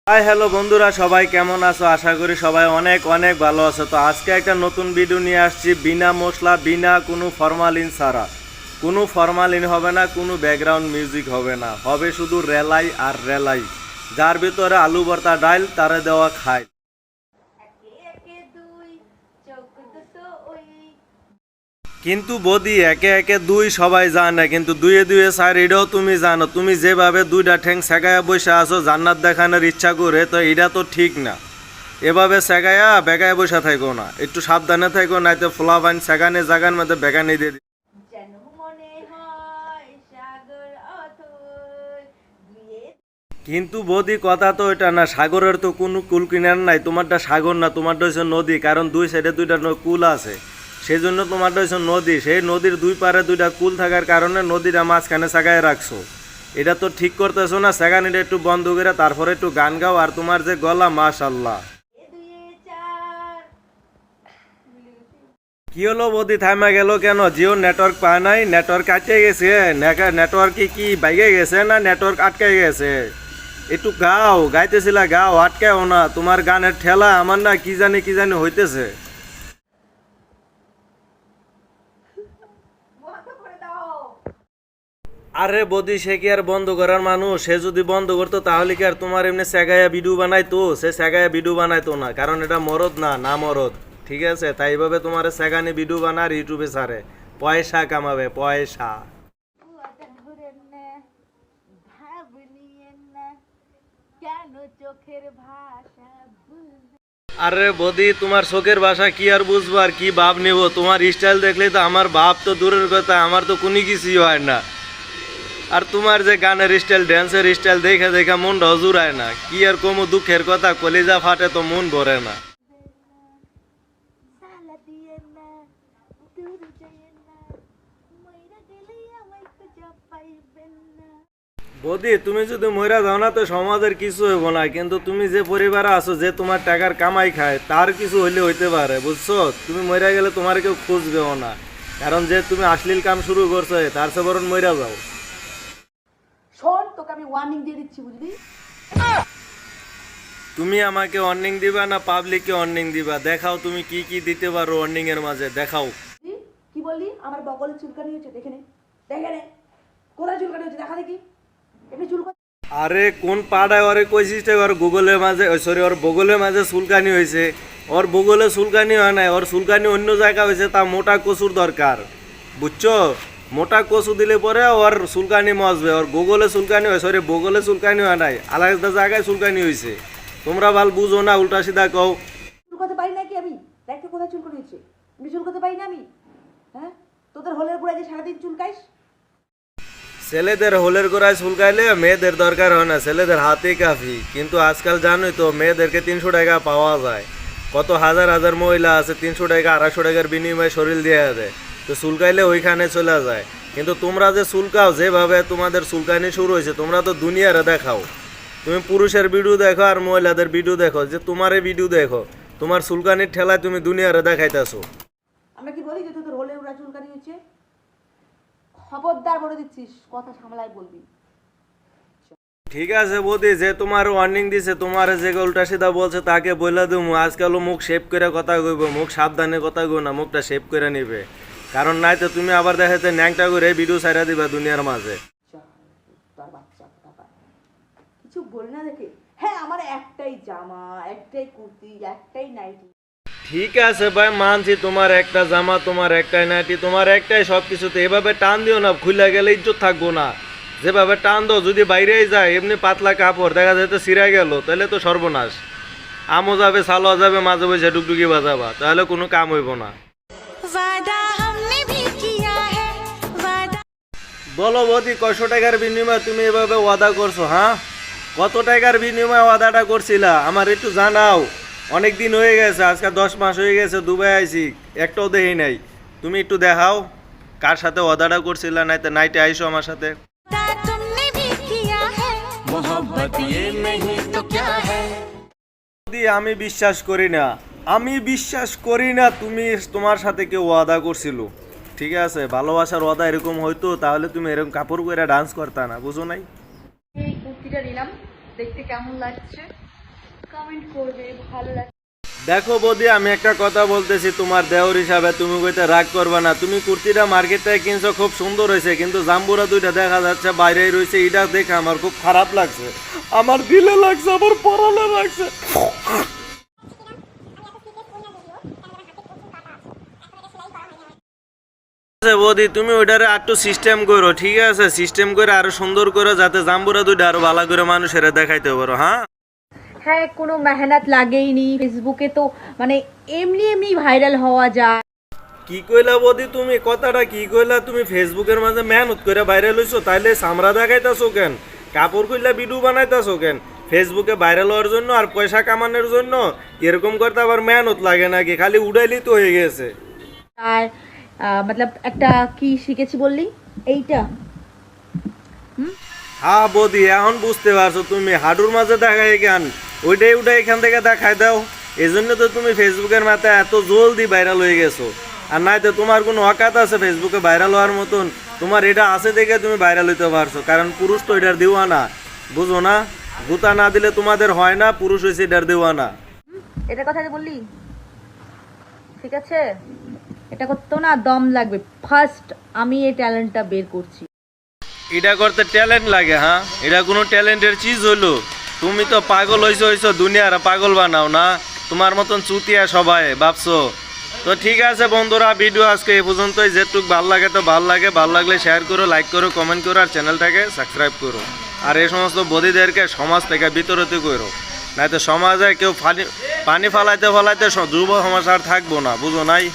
Hi hello বন্ধুরা, সবাই কেমন আছো? আশা করি সবাই অনেক অনেক ভালো আছো। তো আজকে একটা নতুন ভিডিও নিয়ে আসছি, বিনা মশলা, বিনা কোনো ফরমালিন ছাড়া। কোনো ফরমালিন হবে না, কোনো ব্যাকগ্রাউন্ড মিউজিক হবে না, হবে শুধু রেলাই আর রেলাই। যার ভিতরে আলু ভর্তা ডাল, তারে দেওয়া খায়। কিন্তু বদি একে একে দুই সবাই জানে, কিন্তু দুয়ে দুয়ে চার এটাও তুমি জানো। তুমি যেভাবে দুইটা ঠ্যাং সেগায়া বসে আছো জান্নাত দেখানোর ইচ্ছা করে, তো এটা তো ঠিক না। এভাবে সেগায়া বেগায় বসে থাকো না, একটু সাবধানে থাকো, নাইতে ফোলাবাইন সেগানে জাগার মধ্যে বেগানি দিয়ে দিই। কিন্তু বদি কথা তো এটা না, সাগরের তো কোনো কুল কিনার নাই। তোমারটা সাগর না, তোমারটা হচ্ছে নদী, কারণ দুই সাইডে দুইটা কুল আছে। সেই জন্য তোমারটা হচ্ছে নদী। সেই নদীর দুই পারে দুইটা কুল থাকার কারণে নদীটা মাঝখানে সাগায় রাখছো। এটা তো ঠিক করতেছো না। সেগানিটা একটু বন্ধ করে তারপরে একটু গান গাও। আর তোমার যে গলা, মাশাল্লাহ। কি হলো বদি, থামা গেল কেন? জিও নেটওয়ার্ক পায় নাই? নেটওয়ার্ক আটকে গেছে? নেটওয়ার্ক কি বাইকে গেছে না নেটওয়ার্ক আটকে গেছে? একটু গাও, গাইতেছিলা গাও, আটকাও না। তোমার গানের ঠেলা আমার না কি জানি হইতেছে। আরে বদি, সে কি আর বন্ধ করার মানুষ? সে যদি বন্ধ করতো তাহলে কি আর তোমার এমনি সেগায়া ভিডিও বানাইতো? সে সেগায়া ভিডিও বানাইতো না, কারণ এটা মরদ না মরদ। ঠিক আছে, তাই এইভাবে তোমার সেগানি ভিডিও বানার ইউটিউবে ছাড়ে, পয়সা কামাবে পয়সা। আরে বদি, তোমার চোখের ভাষা কি আর বুঝবো, আর কি ভাব নেব? তোমার স্টাইল দেখলে তো আমার ভাব তো দূরের কথা, আমার তো কোনো কিছুই হয় না। আর তোমার যে গানের স্টাইল, ড্যান্সের স্টাইল দেখে দেখে মনটা জুড়ায় না। কি আর কমু দুঃখের কথা, কলিজা ফাটে তো মন ভরে না। বদি, তুমি যদি মইরা যাও না তো সমাজের কিছু হইব না, কিন্তু তুমি যে পরিবারে আছো, যে তোমার টাকার কামাই খায়, তার কিছু হইলে হইতে পারে, বুঝছো? তুমি মইরা গেলে তোমার কেউ খুঁজবেও না, কারণ যে তুমি অশ্লীল কাম শুরু করছো, তার সে বরং মইরা যাও। শোন, তোকে আমি ওয়ার্নিং দিয়ে দিচ্ছি, বুঝলি? তুমি আমাকে ওয়ার্নিং দিবা না পাবলিককে ওয়ার্নিং দিবা? দেখাও তুমি কি কি দিতে পারো ওয়ার্নিং এর মাঝে, দেখাও। কি বললি? আমার বগলে চুলকানি হয়েছে, দেখে নে, দেখে নে, কোথায় চুলকানি হচ্ছে দেখা দেখি। এমনি চুলকানি? আরে কোন পাড়ায় ওরে কইছিস? ওর গুগলের মাঝে, সরি, ওর বগলের মাঝে চুলকানি হয়েছে? ওর বগলে চুলকানি হয় নাই, ওর চুলকানি অন্য জায়গা হয়েছে। তা মোটা কচুর দরকার, বুঝছো? মোটা কচু দিলে পরে ওর চুলকানি মজবে। ওর গুগলে চুলকানি হয়, সরি, বগলে চুলকানি হয় নাই, আলাদা জায়গায় চুলকানি হয়েছে। তোমরা ভাল বুঝো না, উল্টা সিধা কও। চুলকাতে পারি নাকি আমি? দেখ তো কোথায় চুলকানি হচ্ছে। আমি চুলকাতে পারি না আমি? হ্যাঁ, তোদের হোলের গোড়ায় যে সারাদিন চুলকাইস। ছেলেদের হোলের গোড়ায় চুলকাইলে মেয়েদের দরকার হয় না, ছেলেদের হাতে কাফি। কিন্তু আজকাল জানোই তো, মেয়েদেরকে 300 টাকা পাওয়া যায়। কত হাজার হাজার মহিলা আছে 300 টাকা 250 টাকার বিনিময়ে শরীর দিয়ে দেয়, তো চুলকাইলে ওইখানে চলে যায়। কিন্তু তোমরা যে চুলকাও, যেভাবে তোমাদের চুলকানি শুরু হয়েছে, তোমরা তো দুনিয়ারে দেখাও। তুমি পুরুষের ভিডিও দেখো আর মহিলাদের ভিডিও দেখো, যে তোমার ভিডিও দেখো, তোমার চুলকানির ঠেলায় তুমি দুনিয়ারে দেখাইতেছো। আমরা কি বলি যে তোদের হোলের গোড়ায় চুলকানি হচ্ছে? খবরদার বলে দিচ্ছিস, কথা সামলায় বলবি। ঠিক আছে বৌদি, যে তোমার ওয়ার্নিং দিছে, তোমার যে উল্টা সিধা বলছে, তাকে বলে দেবো আজকাল মুখ শেভ করে কথা কইব। মুখ সাবধানে কথা কই না, মুখটা শেভ করে নিবে, কারণ নাই তো তুমি আবার দেখাতে ন্যাংটা করে ভিডিও ছাইরা দিবা দুনিয়ার মাঝে। তার বাচ্চা কোথাকার। কিছু বলি না দেখে? হ্যাঁ, আমার একটাই জামা, একটাই কুর্তি, একটাই নাইটি। ঠিক আছে ভাই, মানছি তোমার একটা জামা, তোমার একটাই নাইটি, তোমার একটাই সবকিছুতে। এভাবে টান দিও না, খুলে গেলে ইজ্জত থাকবো না। যেভাবে টান দাও, যদি বাইরেই যায় এমনি পাতলা কাপড় দেখা যায় তো ছিঁড়া গেল, তাহলে তো সর্বনাশ। আমও যাবে, সালোয়া যাবে, মাঝে বসে ডুকডুকি বাজাবা, তাহলে কোনো কাম হইব না। বলো বৌদি, কয়শো টাকার বিনিময়ে তুমি এভাবে ওয়াদা করছো? হ্যাঁ, কত টাকার বিনিময়ে ওয়াদাটা করছিলা আমার একটু জানাও। অনেক দিন হয়ে গেছে, আজকে 10 মাস হয়ে গেছে দুবাই আইছি, একটাও দেখি নাই। তুমি একটু দেখাও কার সাথে ওয়াদাটা করছিলা, নাইতে নাইটে আইসো আমার সাথে। আমি বিশ্বাস করি না, আমি বিশ্বাস করি না তুমি, তোমার সাথে কেউ ওয়াদা করছিল। ঠিক আছে, ভালোবাসার ওয়াদা এরকম হইতো তাহলে তুমি এরকম কাপড় পরে ডান্স করতা না, বুঝো নাই? এই কুর্তিটা নিলাম, দেখতে কেমন লাগছে কমেন্ট করবে, ভালো লাগে। দেখো বৌদি, আমি একটা কথা বলতেছি তোমার দেওর হিসাবে, তুমি কইতে রাগ করবে না। তুমি কুর্তিটা মার্কেট থেকে কিনছো, খুব সুন্দর হয়েছে, কিন্তু জাম্বুরা দুইটা দেখা যাচ্ছে বাইরেই রয়েছে। এটা দেখে আমার খুব খারাপ লাগছে, আমার দিলে লাগছে, আমার পরালে লাগছে। বৌদি তুমি ওইটারে একটু সিস্টেম করো, ঠিক আছে? সিস্টেম করে আরো সুন্দর করো, যাতে জাম্বুরা দুইটা আরো ভালো করে মানুষের দেখাইতে পারো। হ্যাঁ হ্যাঁ, কোনো মেহনত লাগেইনি। ফেসবুকে তো মানে এমনি এমনি ভাইরাল হওয়া যায়। কি কইলা বৌদি তুমি? কথাটা কি কইলা তুমি? ফেসবুকের মাঝে মেহনত করে ভাইরাল হইছো, তাইলে সামরা দেখাইতাছো কেন? কাপড় কইলা ভিডিও বানাইতাছো কেন? ফেসবুকে ভাইরাল হওয়ার জন্য আর পয়সা কামানোর জন্য? এরকম করতে আবার মেহনত লাগে নাকি? খালি উড়াইলেই তো হয়ে গেছে। আর মতলব একটা কি শিখেছি বললি, এইটা হ্যাঁ বৌদি, এখন বুঝতে পারছো তুমি। হাডুর মাঝে দেখাই কেন? ওইটাই উঠাই এখান থেকে দেখাই দাও। এই জন্য তো তুমি ফেসবুকের মাথায় এত জলদি ভাইরাল হয়ে গেছো। আর নাই তো তোমার কোনো অকাত আছে ফেসবুকে ভাইরাল হওয়ার মতন? তোমার এটা আছে দেখে তুমি ভাইরাল হইতে পারছো, কারণ পুরুষ তো এটার দিওয়ানা, বুঝো না? গুতা না দিলে তোমাদের হয় না, পুরুষ হয়েছে এটার দিওয়ানা। এটা কথা যে বললি, ঠিক আছে? এটা করতেও না দম লাগবে। ফার্স্ট আমি এই ট্যালেন্টটা বের করছি। এটা করতে ট্যালেন্ট লাগে? হ্যাঁ, এটা কোনো ট্যালেন্টের চিজ হইলো? তুমি তো পাগল হইছো, দুনিয়ার পাগল বানাও না। তোমার মতন চুতিয়া সবাই ভাবছো। তো ঠিক আছে বন্ধুরা, ভিডিও আজকে এই পর্যন্তই। যেটুক ভালো লাগে তো ভালো লাগে, ভালো লাগলে শেয়ার করো, লাইক করো, কমেন্ট করো, আর চ্যানেলটাকে সাবস্ক্রাইব করো। আর এই সমস্ত বদিদেরকে সমাজ থেকে বিতরতি করো, নয়তো সমাজে কেউ পানি ফালাইতে যুব সমাজ আর থাকবো না, বুঝো নাই?